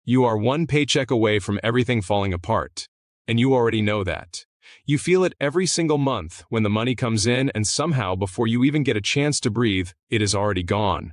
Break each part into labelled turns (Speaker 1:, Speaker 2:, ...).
Speaker 1: You are one paycheck away from everything falling apart. And you already know that. You feel it every single month when the money comes in, and somehow before you even get a chance to breathe, it is already gone.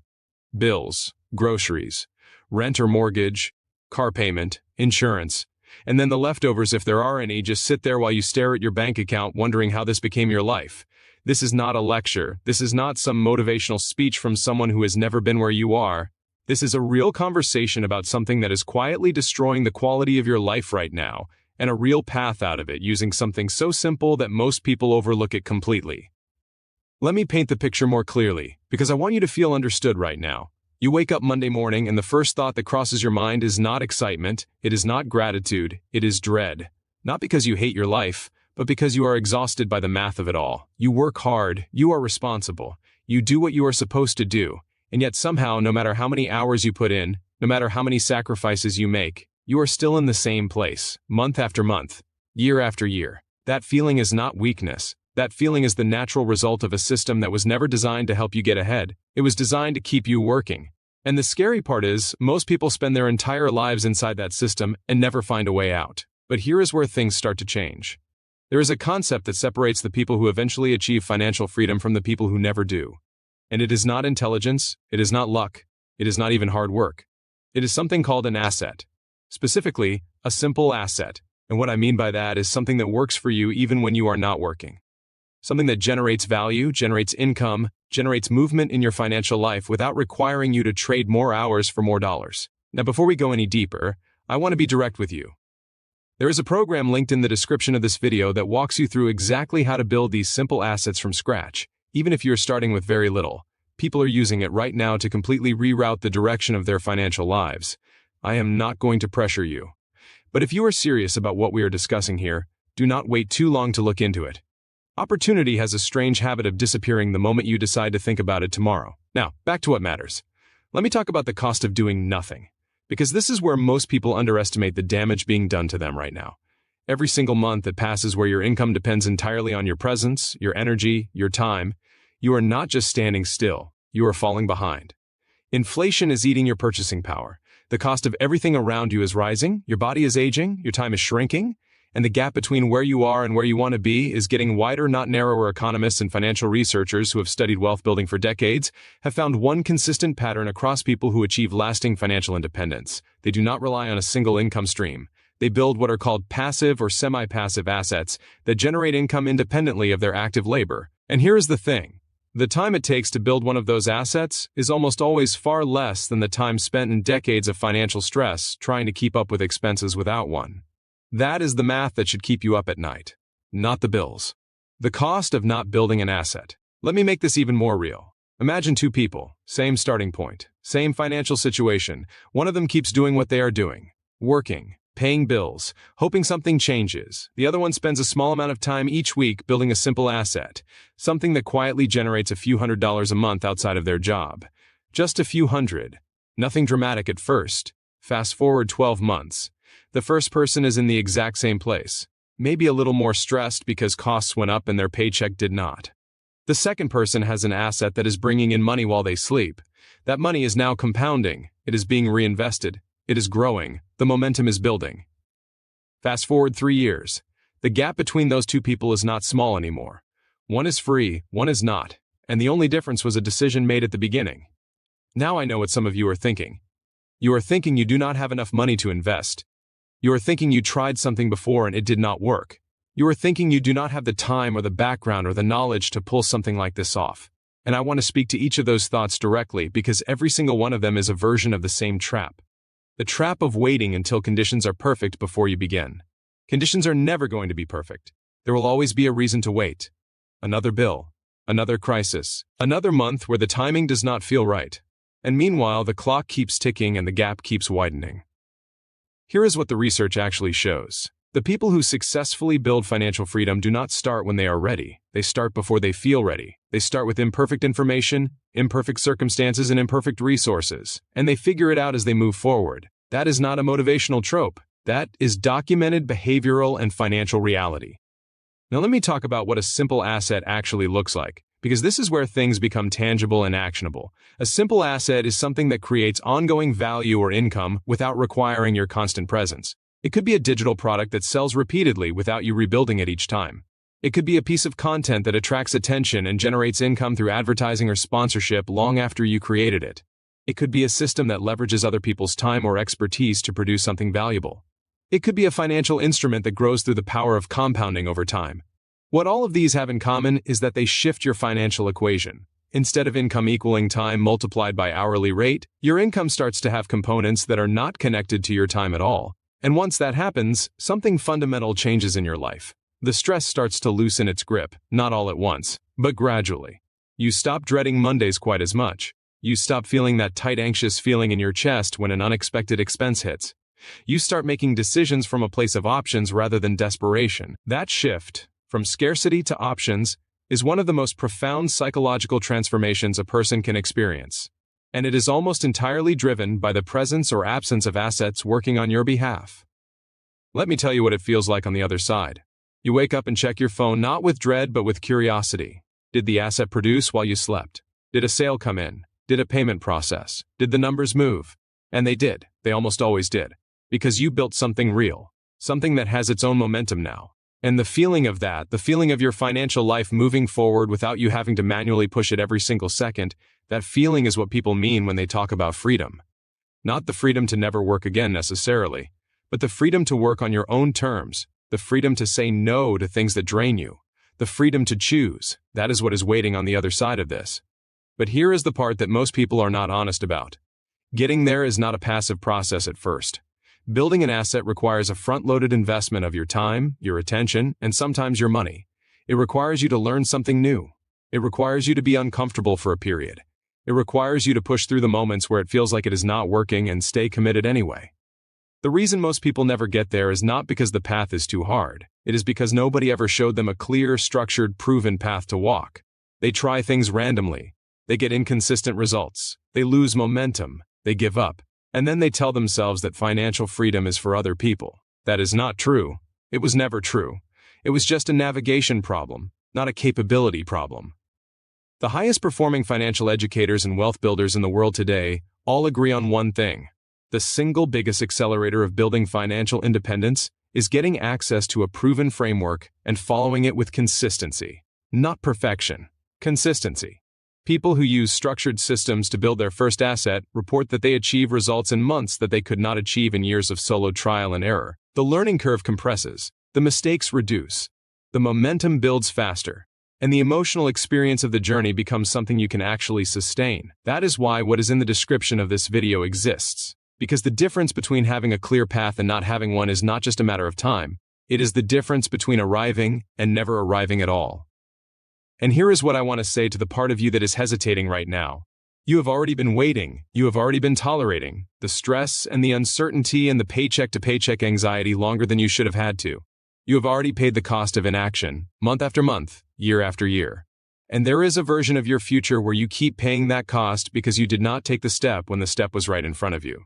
Speaker 1: Bills, groceries, rent or mortgage, car payment, insurance, and then the leftovers, if there are any, just sit there while you stare at your bank account wondering how this became your life. This is not a lecture. This is not some motivational speech from someone who has never been where you are. This is a real conversation about something that is quietly destroying the quality of your life right now, and a real path out of it using something so simple that most people overlook it completely. Let me paint the picture more clearly, because I want you to feel understood right now. You wake up Monday morning and the first thought that crosses your mind is not excitement, it is not gratitude, it is dread. Not because you hate your life, but because you are exhausted by the math of it all. You work hard, you are responsible, you do what you are supposed to do, and yet somehow, no matter how many hours you put in, no matter how many sacrifices you make, you are still in the same place, month after month, year after year. That feeling is not weakness. That feeling is the natural result of a system that was never designed to help you get ahead. It was designed to keep you working. And the scary part is, most people spend their entire lives inside that system and never find a way out. But here is where things start to change. There is a concept that separates the people who eventually achieve financial freedom from the people who never do. And it is not intelligence, it is not luck, it is not even hard work. It is something called an asset. Specifically, a simple asset. And what I mean by that is something that works for you even when you are not working. Something that generates value, generates income, generates movement in your financial life without requiring you to trade more hours for more dollars. Now, before we go any deeper, I want to be direct with you. There is a program linked in the description of this video that walks you through exactly how to build these simple assets from scratch, even if you're starting with very little. People are using it right now to completely reroute the direction of their financial lives. I am not going to pressure you. But if you are serious about what we are discussing here, do not wait too long to look into it. Opportunity has a strange habit of disappearing the moment you decide to think about it tomorrow. Now, back to what matters. Let me talk about the cost of doing nothing, because this is where most people underestimate the damage being done to them right now. Every single month that passes where your income depends entirely on your presence, your energy, your time, you are not just standing still, you are falling behind. Inflation is eating your purchasing power. The cost of everything around you is rising, your body is aging, your time is shrinking, and the gap between where you are and where you want to be is getting wider, not narrower. Economists and financial researchers who have studied wealth building for decades have found one consistent pattern across people who achieve lasting financial independence. They do not rely on a single income stream. They build what are called passive or semi-passive assets that generate income independently of their active labor. And here is the thing. The time it takes to build one of those assets is almost always far less than the time spent in decades of financial stress trying to keep up with expenses without one. That is the math that should keep you up at night, not the bills. The cost of not building an asset. Let me make this even more real. Imagine two people, same starting point, same financial situation. One of them keeps doing what they are doing, working, paying bills, hoping something changes. The other one spends a small amount of time each week building a simple asset, something that quietly generates a few $100s a month outside of their job. Just a few hundred. Nothing dramatic at first. Fast forward 12 months. The first person is in the exact same place, maybe a little more stressed because costs went up and their paycheck did not. The second person has an asset that is bringing in money while they sleep. That money is now compounding, it is being reinvested, it is growing, the momentum is building. Fast forward 3 years. The gap between those two people is not small anymore. One is free, one is not, and the only difference was a decision made at the beginning. Now I know what some of you are thinking. You are thinking you do not have enough money to invest. You are thinking you tried something before and it did not work. You are thinking you do not have the time or the background or the knowledge to pull something like this off. And I want to speak to each of those thoughts directly because every single one of them is a version of the same trap. The trap of waiting until conditions are perfect before you begin. Conditions are never going to be perfect. There will always be a reason to wait. Another bill, another crisis, another month where the timing does not feel right. And meanwhile, the clock keeps ticking and the gap keeps widening. Here is what the research actually shows. The people who successfully build financial freedom do not start when they are ready. They start before they feel ready. They start with imperfect information, imperfect circumstances, and imperfect resources, and they figure it out as they move forward. That is not a motivational trope. That is documented behavioral and financial reality. Now let me talk about what a simple asset actually looks like, because this is where things become tangible and actionable. A simple asset is something that creates ongoing value or income without requiring your constant presence. It could be a digital product that sells repeatedly without you rebuilding it each time. It could be a piece of content that attracts attention and generates income through advertising or sponsorship long after you created it. It could be a system that leverages other people's time or expertise to produce something valuable. It could be a financial instrument that grows through the power of compounding over time. What all of these have in common is that they shift your financial equation. Instead of income equaling time multiplied by hourly rate, your income starts to have components that are not connected to your time at all. And once that happens, something fundamental changes in your life. The stress starts to loosen its grip, not all at once, but gradually. You stop dreading Mondays quite as much. You stop feeling that tight, anxious feeling in your chest when an unexpected expense hits. You start making decisions from a place of options rather than desperation. That shift, from scarcity to options, is one of the most profound psychological transformations a person can experience. And it is almost entirely driven by the presence or absence of assets working on your behalf. Let me tell you what it feels like on the other side. You wake up and check your phone not with dread but with curiosity. Did the asset produce while you slept? Did a sale come in? Did a payment process? Did the numbers move? And they did. They almost always did. Because you built something real. Something that has its own momentum now. And the feeling of that, the feeling of your financial life moving forward without you having to manually push it every single second, that feeling is what people mean when they talk about freedom. Not the freedom to never work again necessarily, but the freedom to work on your own terms. The freedom to say no to things that drain you. The freedom to choose. That is what is waiting on the other side of this. But here is the part that most people are not honest about. Getting there is not a passive process at first. Building an asset requires a front-loaded investment of your time, your attention, and sometimes your money. It requires you to learn something new. It requires you to be uncomfortable for a period. It requires you to push through the moments where it feels like it is not working and stay committed anyway. The reason most people never get there is not because the path is too hard. It is because nobody ever showed them a clear, structured, proven path to walk. They try things randomly. They get inconsistent results. They lose momentum. They give up. And then they tell themselves that financial freedom is for other people. That is not true. It was never true. It was just a navigation problem, not a capability problem. The highest performing financial educators and wealth builders in the world today all agree on one thing. The single biggest accelerator of building financial independence is getting access to a proven framework and following it with consistency. Not perfection. Consistency. People who use structured systems to build their first asset report that they achieve results in months that they could not achieve in years of solo trial and error. The learning curve compresses. The mistakes reduce. The momentum builds faster. And the emotional experience of the journey becomes something you can actually sustain. That is why what is in the description of this video exists. Because the difference between having a clear path and not having one is not just a matter of time. It is the difference between arriving and never arriving at all. And here is what I want to say to the part of you that is hesitating right now. You have already been waiting. You have already been tolerating the stress and the uncertainty and the paycheck-to-paycheck anxiety longer than you should have had to. You have already paid the cost of inaction, month after month, year after year. And there is a version of your future where you keep paying that cost because you did not take the step when the step was right in front of you.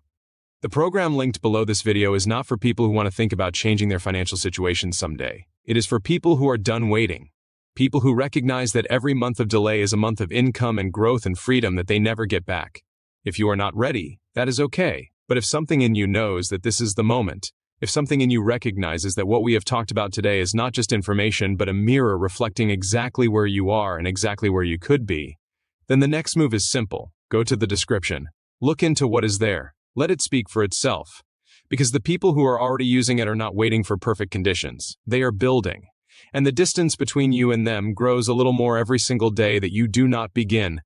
Speaker 1: The program linked below this video is not for people who want to think about changing their financial situation someday. It is for people who are done waiting. People who recognize that every month of delay is a month of income and growth and freedom that they never get back. If you are not ready, that is okay. But if something in you knows that this is the moment, if something in you recognizes that what we have talked about today is not just information but a mirror reflecting exactly where you are and exactly where you could be, then the next move is simple. Go to the description. Look into what is there. Let it speak for itself. Because the people who are already using it are not waiting for perfect conditions. They are building. And the distance between you and them grows a little more every single day that you do not begin.